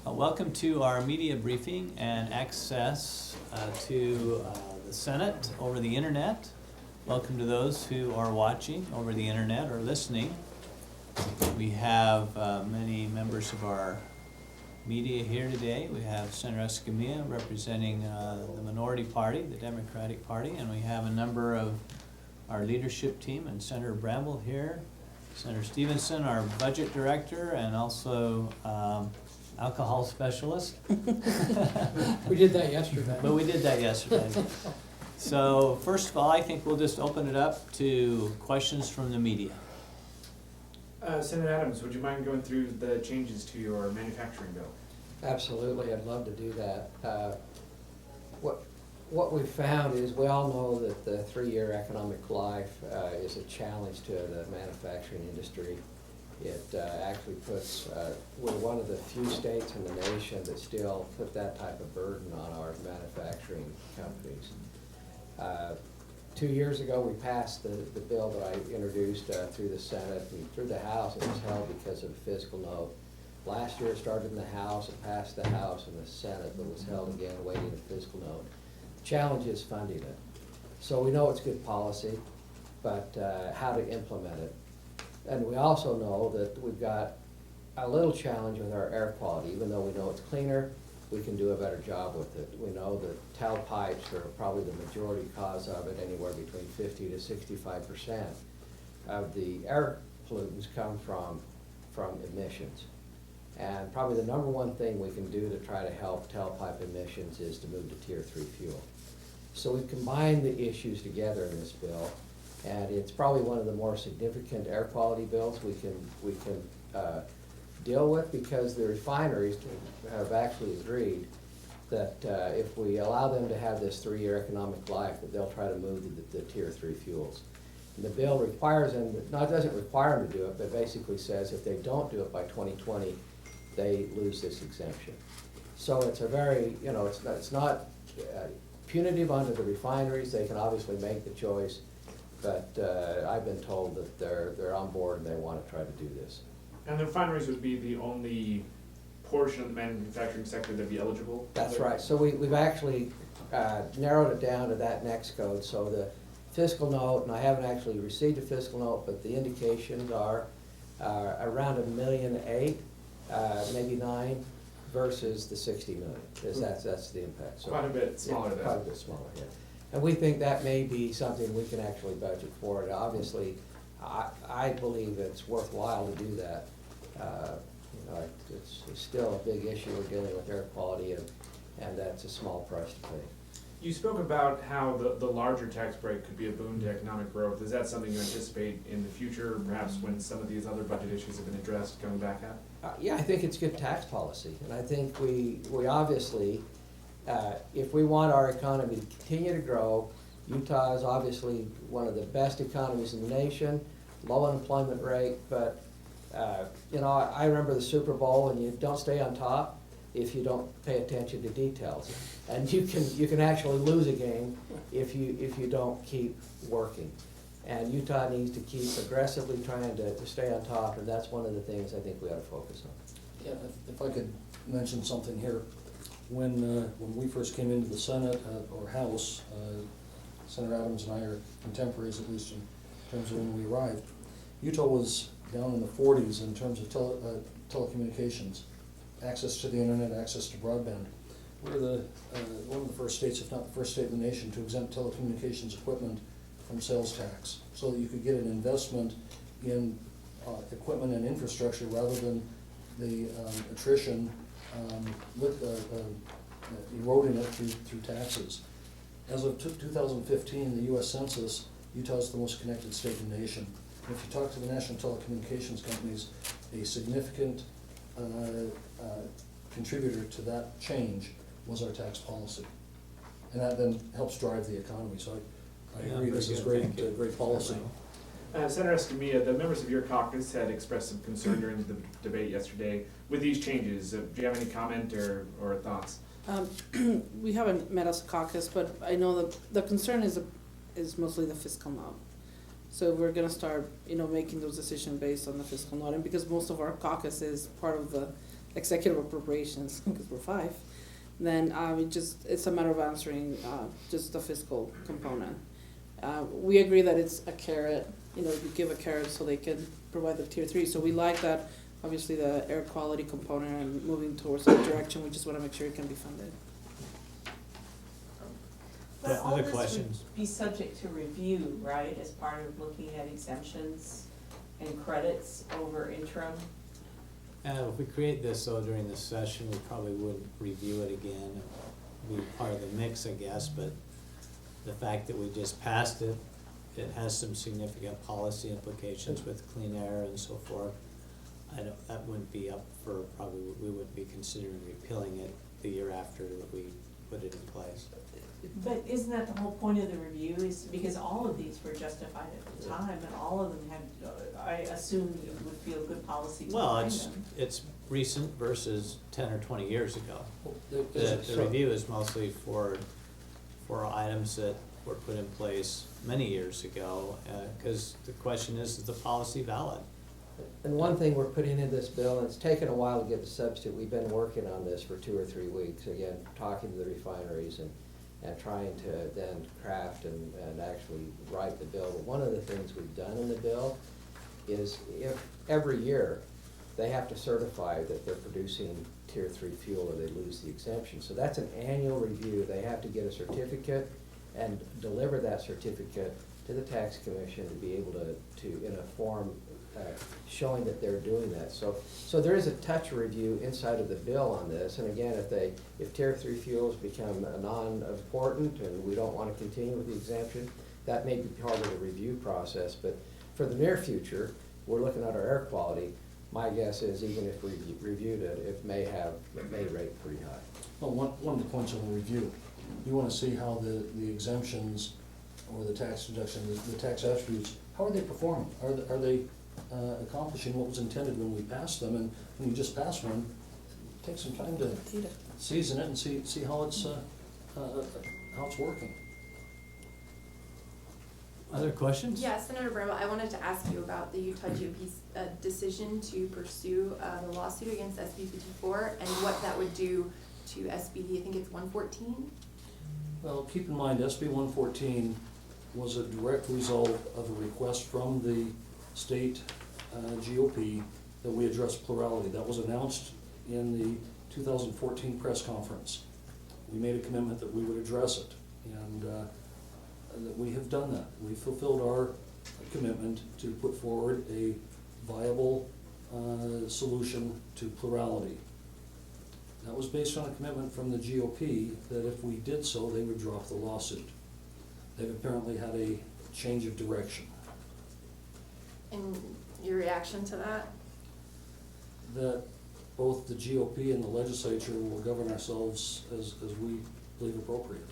Welcome to our media briefing and access to the Senate over the internet. Welcome to those who are watching over the internet or listening. We have many members of our media here today. We have Senator Escamilla representing the minority party, the Democratic Party, and we have a number of our leadership team and Senator Bramble here, Senator Stevenson, our budget director, and also alcohol specialist. We did that yesterday. But we did that yesterday. So first of all, I think we'll just open it up to questions from the media. Senator Adams, would you mind going through the changes to your manufacturing bill? Absolutely, I'd love to do that. What we've found is we all know that the 3-year economic life is a challenge to the manufacturing industry. It actually puts, we're one of the few states in the nation that still put that type of burden on our manufacturing companies. 2 years ago, we passed the bill that I introduced through the Senate and through the House. It was held because of the fiscal note. Last year, it started in the House, it passed the House and the Senate, but was held again awaiting the fiscal note. The challenge is funding it. So we know it's good policy, but how to implement it. And we also know that we've got a little challenge with our air quality. Even though we know it's cleaner, we can do a better job with it. We know that tailpipes are probably the majority cause of it. Anywhere between 50 to 65% of the air pollutants come from emissions. And probably the number one thing we can do to try to help tailpipe emissions is to move to Tier 3 fuel. So we've combined the issues together in this bill. And it's probably one of the more significant air quality bills we can deal with, because the refineries have actually agreed that if we allow them to have this 3-year economic life, that they'll try to move to the Tier 3 fuels. And the bill requires them, doesn't require them to do it, but basically says if they don't do it by 2020, they lose this exemption. So it's a very, it's not punitive under the refineries. They can obviously make the choice. But I've been told that they're on board and they want to try to do this. And the refineries would be the only portion of the manufacturing sector that'd be eligible? That's right. So we've actually narrowed it down to that next code. So the fiscal note, and I haven't actually received a fiscal note, but the indications are around $1.8 million, maybe $9 million, versus the $60 million. That's the impact. So quite a bit smaller then. Quite a bit smaller, yeah. And we think that may be something we can actually budget for. And obviously, I believe it's worthwhile to do that. It's still a big issue. We're dealing with air quality, and that's a small price to pay. You spoke about how the larger tax break could be a boon to economic growth. Is that something you anticipate in the future, perhaps when some of these other budget issues have been addressed, coming back at? Yeah, I think it's good tax policy. And I think we obviously, if we want our economy to continue to grow, Utah is obviously one of the best economies in the nation, low unemployment rate, but I remember the Super Bowl, and you don't stay on top if you don't pay attention to details. And you can actually lose a game if you don't keep working. And Utah needs to keep aggressively trying to stay on top, and that's one of the things I think we ought to focus on. Yeah, if I could mention something here. When we first came into the Senate or House, Senator Adams and I are contemporaries, at least in terms of when we arrived. Utah was down in the 40s in terms of telecommunications, access to the internet, access to broadband. We're one of the first states, if not the first state in the nation, to exempt telecommunications equipment from sales tax, so that you could get an investment in equipment and infrastructure rather than the attrition eroding it through taxes. As of 2015, the U.S. Census, Utah is the most connected state in the nation. If you talk to the national telecommunications companies, a significant contributor to that change was our tax policy. And that then helps drive the economy. So I agree, this is great policy. Senator Escamilla, the members of your caucus had expressed some concern during the debate yesterday with these changes. Do you have any comment or thoughts? We haven't met as a caucus, but I know that the concern is mostly the fiscal note. So we're going to start, making those decisions based on the fiscal note, and because most of our caucus is part of the executive appropriations, because we're 5, then it's a matter of answering just the fiscal component. We agree that it's a carrot, you give a carrot so they can provide the tier 3. So we like that, obviously the air quality component and moving towards that direction. We just want to make sure it can be funded. But all Other this questions? would be subject to review, right, as part of looking at exemptions and credits over interim? If we create this though during this session, we probably wouldn't review it again. It'd be part of the mix, I guess, but the fact that we just passed it, it has some significant policy implications with clean air and so forth. That wouldn't be up for, probably, we wouldn't be considering repealing it the year after that we put it in place. But isn't that the whole point of the review, is because all of these were justified at the time, and all of them had, I assume you would feel good policy Well, behind them. it's recent versus 10 or 20 years ago. Is The review is mostly for items that were put in place many years ago, because the question is the policy valid? And one thing we're putting in this bill, and it's taken a while to get the substitute, we've been working on this for 2 or 3 weeks, again, talking to the refineries and trying to then craft and actually write the bill. But one of the things we've done in the bill is if every year they have to certify that they're producing tier 3 fuel or they lose the exemption. So that's an annual review. They have to get a certificate and deliver that certificate to the tax commission to be able to in a form showing that they're doing that. So there is a touch review inside of the bill on this, and again, if tier 3 fuels become non-important and we don't want to continue with the exemption, that may be part of the review process. But for the near future, we're looking at our air quality. My guess is even if we reviewed it, it may rate pretty high. Well, one of the points of the review, you wanna see how the exemptions or the tax deduction, the tax attributes, how are they performing? Are they accomplishing what was intended when we passed them? And when you just pass one, take some time to season it and see how it's working. Other questions? Yeah, Senator Bramble, I wanted to ask you about the Utah GOP's decision to pursue the lawsuit against SB 54 and what that would do to SB, I think it's 114? Well, keep in mind, SB 114 was a direct result of a request from the state GOP that we address plurality. That was announced in the 2014 press conference. We made a commitment that we would address it, and that we have done that. We fulfilled our commitment to put forward a viable solution to plurality. That was based on a commitment from the GOP that if we did so, they would drop the lawsuit. They've apparently had a change of direction. And your reaction to that? That both the GOP and the legislature will govern ourselves as we believe appropriate.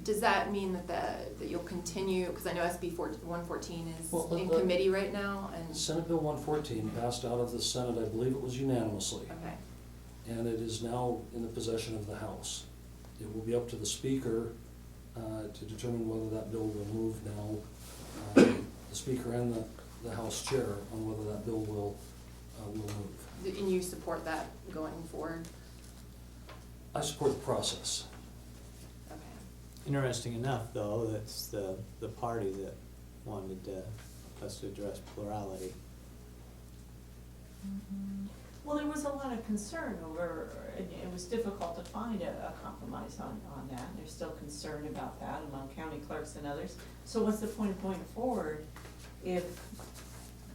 Does that mean that you'll continue, because I know SB 114 is Well, in committee right now, and, Senate Bill 114 passed out of the Senate, I believe it was unanimously, okay. and it is now in the possession of the House. It will be up to the Speaker to determine whether that bill will move now, the Speaker and the House Chair, on whether that bill will move. And you support that going forward? I support the process. Okay. Interesting enough, though, that's the party that wanted us to address plurality. Well, there was a lot of concern over, it was difficult to find a compromise on that, and there's still concern about that among county clerks and others. So what's the point of going forward if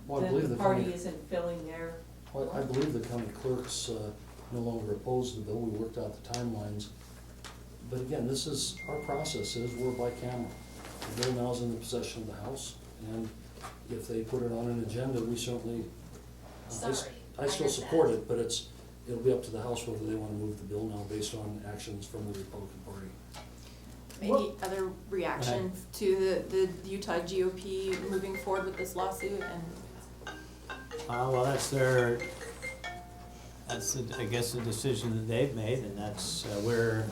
Well, I believe the the party county- isn't filling their? Well, I believe the county clerks no longer oppose the bill. We worked out the timelines. But again, this is, our process is we're bicameral. The bill now is in the possession of the House, and if they put it on an agenda, we certainly, I still support it, but it'll be up to the House whether they want to move the bill now based on actions from the Republican Party. Any other reactions to the Utah GOP moving forward with this lawsuit? And Well, that's I guess the decision that they've made, and that's, we're,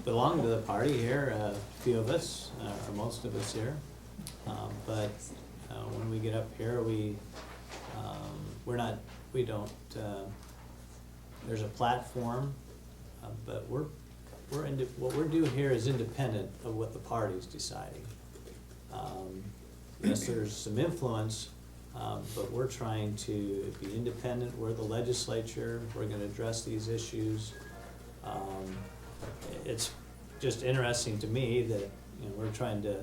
belong to the party here, a few of us, or most of us here. But when we get up here, we're we don't, there's a platform, but what we're doing here is independent of what the party's deciding. Yes, there's some influence, but we're trying to be independent. We're the legislature, we're gonna address these issues. It's just interesting to me that, we're trying to,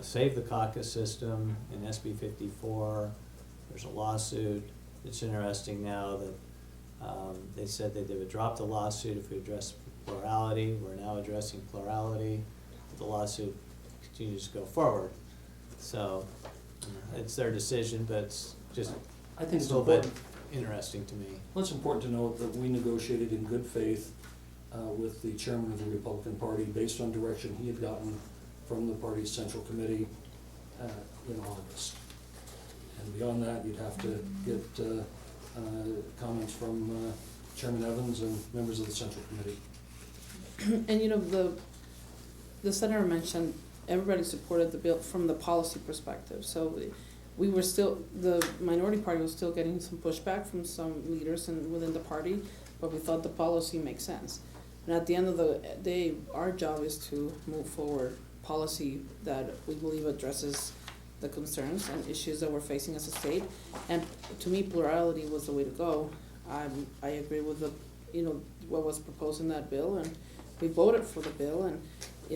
save the caucus system in SB 54. There's a lawsuit. It's interesting now that they said that they would drop the lawsuit if we address plurality. We're now addressing plurality. The lawsuit continues to go forward. So it's their decision, but it's just I think it's a little bit important. interesting to me. Well, it's important to note that we negotiated in good faith with the chairman of the Republican Party based on direction he had gotten from the party's central committee in August. And beyond that, you'd have to get comments from Chairman Evans and members of the central committee. And the senator mentioned everybody supported the bill from the policy perspective. So we were still, the minority party was still getting some pushback from some leaders within the party, but we thought the policy makes sense. And at the end of the day, our job is to move forward policy that we believe addresses the concerns and issues that we're facing as a state. And to me, plurality was the way to go. I agree with what was proposed in that bill, and we voted for the bill. And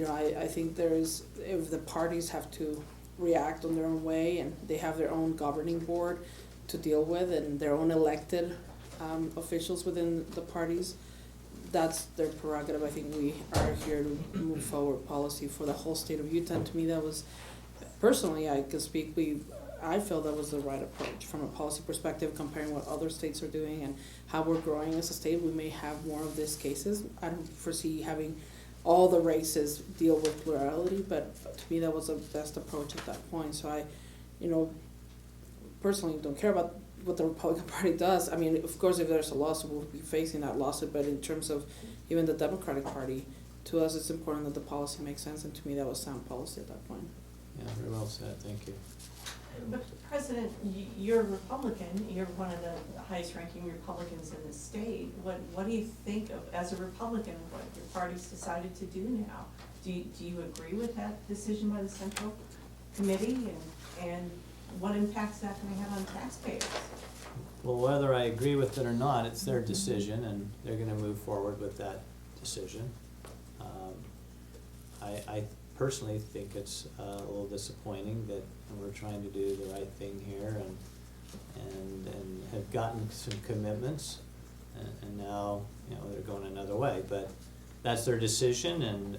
I think if the parties have to react on their own way, and they have their own governing board to deal with, and their own elected officials within the parties, that's their prerogative. I think we are here to move forward policy for the whole state of Utah. And to me, that was, personally, I can speak, I feel that was the right approach from a policy perspective, comparing what other states are doing and how we're growing as a state. We may have more of these cases. I don't foresee having all the races deal with plurality, but to me, that was the best approach at that point. So I, personally don't care about what the Republican Party does. I mean, of course, if there's a lawsuit, we'll be facing that lawsuit, but in terms of even the Democratic Party, to us, it's important that the policy makes sense, and to me, that was sound policy at that point. Yeah, very well said, thank you. But President, you're a Republican, you're one of the highest ranking Republicans in the state. What do you think of, as a Republican, what your party's decided to do now? Do you agree with that decision by the Central Committee, and what impact's that gonna have on taxpayers? Well, whether I agree with it or not, it's their decision, and they're gonna move forward with that decision. I personally think it's a little disappointing that we're trying to do the right thing here and have gotten some commitments, and now, they're going another way. But that's their decision, and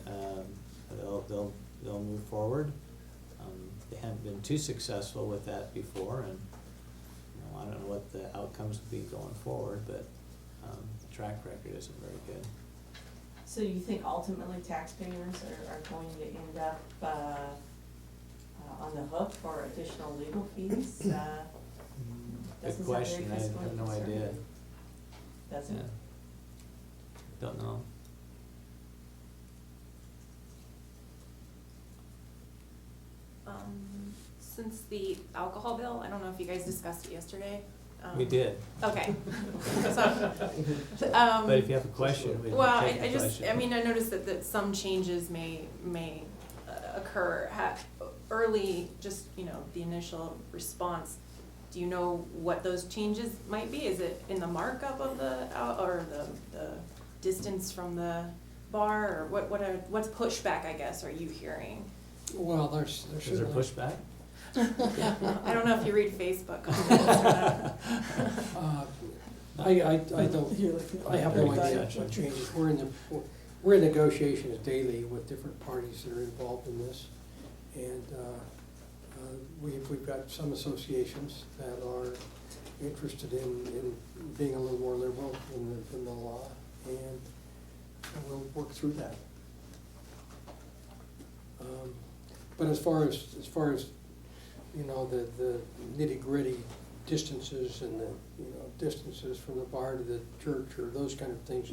they'll move forward. They haven't been too successful with that before, and I don't know what the outcomes will be going forward, but the track record isn't very good. So you think ultimately taxpayers are going to end up on the hook for additional legal fees? Good question, I have no idea. Doesn't? Yeah. Don't know. Since the alcohol bill, I don't know if you guys discussed it yesterday. We did. Okay. So, But if you have a question, we well, can take the I just, question. I mean, I noticed that some changes may occur early, just, the initial response. Do you know what those changes might be? Is it in the markup of or the distance from the bar, or what's pushback, I guess, are you hearing? Well, there's Is there pushback? I don't know if you read Facebook. I don't, I have no idea what changes. We're in negotiations daily with different parties that are involved in this. And we've got some associations that are interested in being a little more liberal in the law, and we'll work through that. But as far as the nitty-gritty distances and the distances from the bar to the church or those kind of things,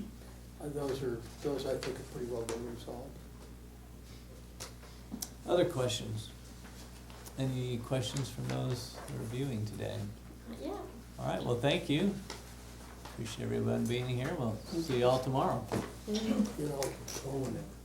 those I think are pretty well been resolved. Other questions? Any questions from those who are viewing today? Yeah. All right, well, thank you. Appreciate everyone being here. We'll see you all tomorrow. You know, own it.